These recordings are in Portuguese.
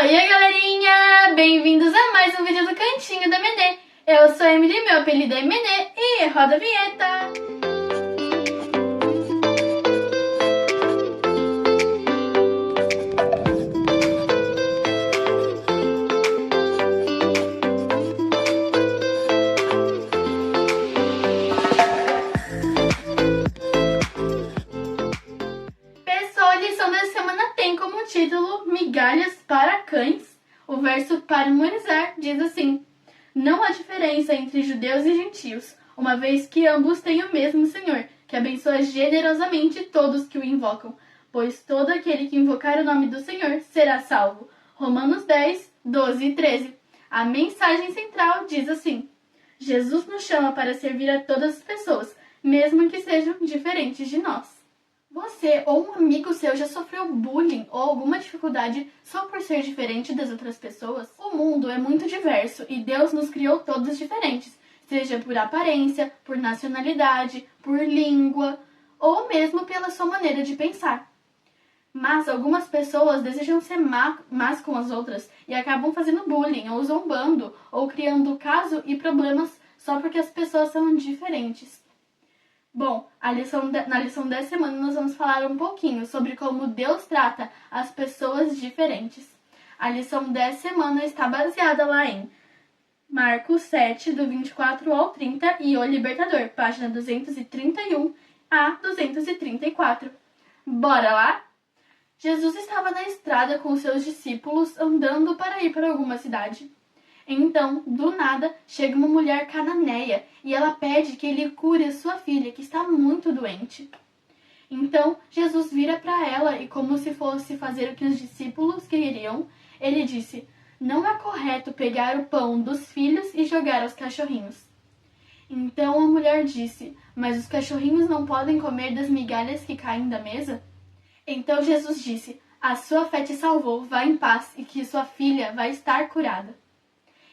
Oi, galerinha! Bem-vindos a mais um vídeo do Cantinho da Menê. Eu sou a Emily, meu apelido é Menê, e roda a vinheta! Pessoal, a lição dessa semana tem como título Migalhas para Cães. O verso para memorizar diz assim: Não há diferença entre judeus e gentios, uma vez que ambos têm o mesmo Senhor, que abençoa generosamente todos que o invocam, pois todo aquele que invocar o nome do Senhor será salvo. Romanos 10, 12 e 13. A mensagem central diz assim: Jesus nos chama para servir a todas as pessoas, mesmo que sejam diferentes de nós. Você ou um amigo seu já sofreu bullying ou alguma dificuldade só por ser diferente das outras pessoas? O mundo é muito diverso e Deus nos criou todos diferentes, seja por aparência, por nacionalidade, por língua ou mesmo pela sua maneira de pensar. Mas algumas pessoas desejam ser más com as outras e acabam fazendo bullying ou zombando ou criando caso e problemas só porque as pessoas são diferentes. Bom, na lição dessa semana nós vamos falar um pouquinho sobre como Deus trata as pessoas diferentes. A lição dessa semana está baseada lá em Marcos 7, do 24 ao 30 e O Libertador, página 231 a 234. Bora lá? Jesus estava na estrada com seus discípulos andando para ir para alguma cidade. Então, do nada, chega uma mulher cananeia e ela pede que ele cure sua filha, que está muito doente. Então, Jesus vira para ela e, como se fosse fazer o que os discípulos queriam, ele disse: Não é correto pegar o pão dos filhos e jogar aos cachorrinhos. Então a mulher disse: Mas os cachorrinhos não podem comer das migalhas que caem da mesa? Então Jesus disse: A sua fé te salvou, vá em paz e que sua filha vai estar curada.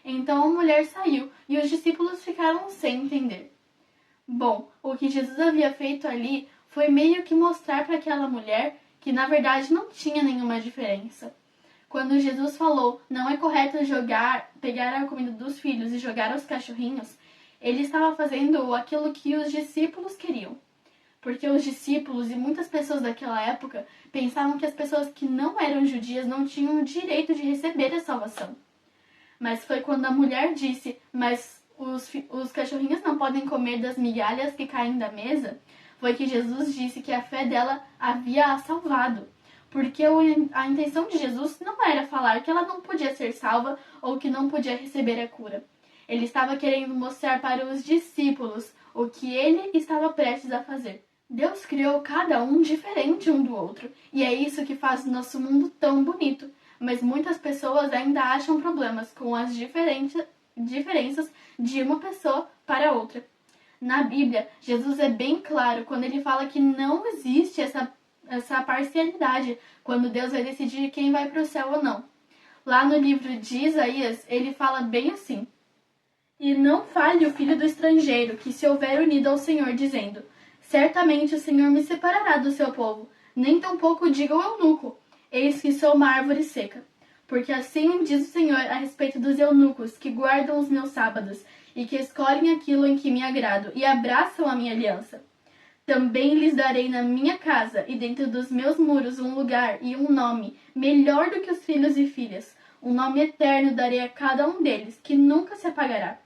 Então a mulher saiu e os discípulos ficaram sem entender. Bom, o que Jesus havia feito ali foi meio que mostrar para aquela mulher que na verdade não tinha nenhuma diferença. Quando Jesus falou, não é correto pegar a comida dos filhos e jogar aos cachorrinhos, ele estava fazendo aquilo que os discípulos queriam. Porque os discípulos e muitas pessoas daquela época pensavam que as pessoas que não eram judias não tinham o direito de receber a salvação. Mas foi quando a mulher disse: Mas os cachorrinhos não podem comer das migalhas que caem da mesa, foi que Jesus disse que a fé dela havia a salvado. Porque a intenção de Jesus não era falar que ela não podia ser salva ou que não podia receber a cura. Ele estava querendo mostrar para os discípulos o que ele estava prestes a fazer. Deus criou cada um diferente um do outro, e é isso que faz o nosso mundo tão bonito. Mas muitas pessoas ainda acham problemas com as diferenças de uma pessoa para outra. Na Bíblia, Jesus é bem claro quando ele fala que não existe essa parcialidade quando Deus vai decidir quem vai para o céu ou não. Lá no livro de Isaías, ele fala bem assim: E não fale o filho do estrangeiro que se houver unido ao Senhor, dizendo: Certamente o Senhor me separará do seu povo, nem tampouco diga o eunuco: Eis que sou uma árvore seca. Porque assim diz o Senhor a respeito dos eunucos que guardam os meus sábados e que escolhem aquilo em que me agrado e abraçam a minha aliança. Também lhes darei na minha casa e dentro dos meus muros um lugar e um nome melhor do que os filhos e filhas. Um nome eterno darei a cada um deles, que nunca se apagará.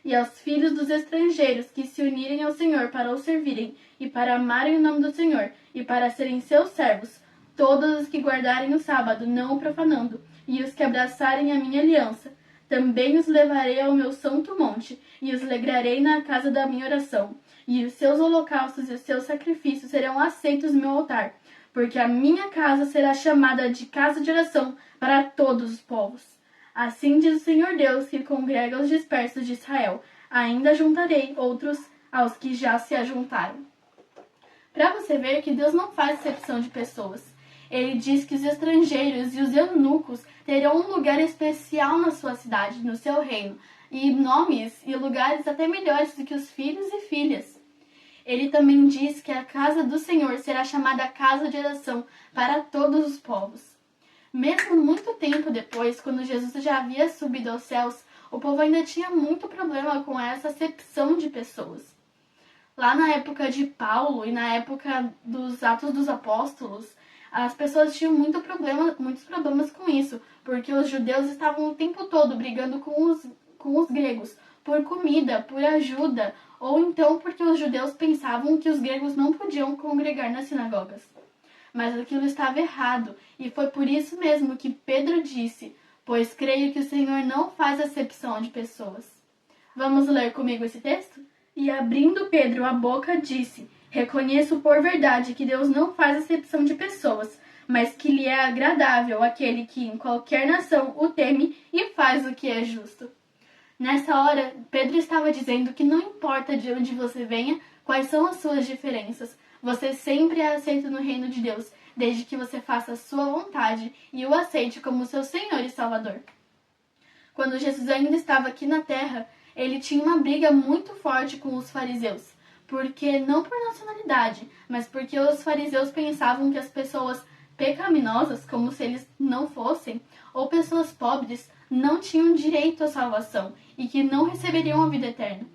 E aos filhos dos estrangeiros que se unirem ao Senhor para o servirem e para amarem o nome do Senhor e para serem seus servos, todos os que guardarem o sábado, não o profanando, e os que abraçarem a minha aliança, também os levarei ao meu santo monte, e os alegrarei na casa da minha oração, e os seus holocaustos e os seus sacrifícios serão aceitos no meu altar, porque a minha casa será chamada de casa de oração para todos os povos. Assim diz o Senhor Deus, que congrega os dispersos de Israel: ainda juntarei outros aos que já se ajuntaram. Para você ver que Deus não faz exceção de pessoas. Ele diz que os estrangeiros e os eunucos terão um lugar especial na sua cidade, no seu reino, e nomes e lugares até melhores do que os filhos e filhas. Ele também diz que a casa do Senhor será chamada casa de oração para todos os povos. Mesmo muito tempo depois, quando Jesus já havia subido aos céus, o povo ainda tinha muito problema com essa acepção de pessoas. Lá na época de Paulo e na época dos Atos dos Apóstolos, as pessoas tinham muitos problemas com isso, porque os judeus estavam o tempo todo brigando com os gregos por comida, por ajuda, ou então porque os judeus pensavam que os gregos não podiam congregar nas sinagogas. Mas aquilo estava errado, e foi por isso mesmo que Pedro disse: pois creio que o Senhor não faz acepção de pessoas. Vamos ler comigo esse texto? E abrindo Pedro a boca, disse: reconheço por verdade que Deus não faz acepção de pessoas, mas que lhe é agradável aquele que em qualquer nação o teme e faz o que é justo. Nessa hora, Pedro estava dizendo que não importa de onde você venha, quais são as suas diferenças, você sempre é aceito no reino de Deus, desde que você faça a sua vontade e o aceite como seu Senhor e Salvador. Quando Jesus ainda estava aqui na terra, ele tinha uma briga muito forte com os fariseus, porque não por nacionalidade, mas porque os fariseus pensavam que as pessoas pecaminosas, como se eles não fossem, ou pessoas pobres, não tinham direito à salvação e que não receberiam a vida eterna.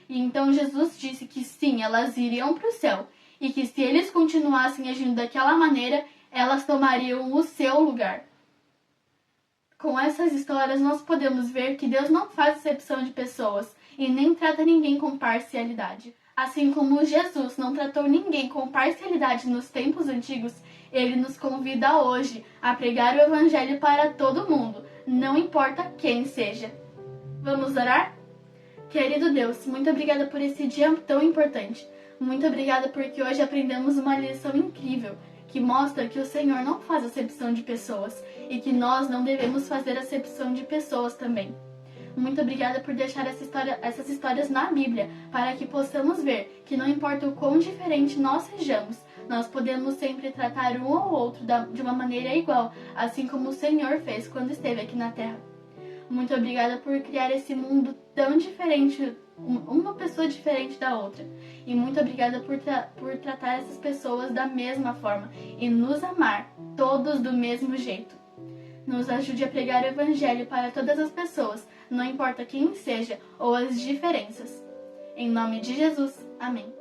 E então Jesus disse que sim, elas iriam para o céu e que se eles continuassem agindo daquela maneira, elas tomariam o seu lugar. Com essas histórias, nós podemos ver que Deus não faz acepção de pessoas e nem trata ninguém com parcialidade. Assim como Jesus não tratou ninguém com parcialidade nos tempos antigos, ele nos convida hoje a pregar o Evangelho para todo mundo, não importa quem seja. Vamos orar? Querido Deus, muito obrigada por esse dia tão importante. Muito obrigada porque hoje aprendemos uma lição incrível, que mostra que o Senhor não faz acepção de pessoas e que nós não devemos fazer acepção de pessoas também. Muito obrigada por deixar essas histórias na Bíblia, para que possamos ver que não importa o quão diferente nós sejamos, nós podemos sempre tratar um ao outro de uma maneira igual, assim como o Senhor fez quando esteve aqui na Terra. Muito obrigada por criar esse mundo tão diferente, uma pessoa diferente da outra. E muito obrigada por tratar essas pessoas da mesma forma e nos amar, todos do mesmo jeito. Nos ajude a pregar o Evangelho para todas as pessoas, não importa quem seja ou as diferenças. Em nome de Jesus, amém.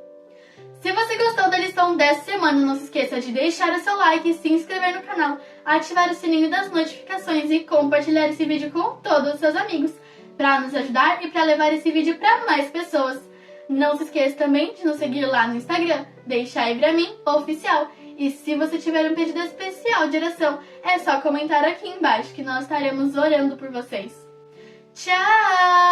Se você gostou da lição dessa semana, não se esqueça de deixar o seu like, se inscrever no canal, ativar o sininho das notificações e compartilhar esse vídeo com todos os seus amigos, para nos ajudar e para levar esse vídeo para mais pessoas. Não se esqueça também de nos seguir lá no Instagram, Deixai Pra Mim Oficial. E se você tiver um pedido especial de oração, é só comentar aqui embaixo que nós estaremos orando por vocês. Tchau!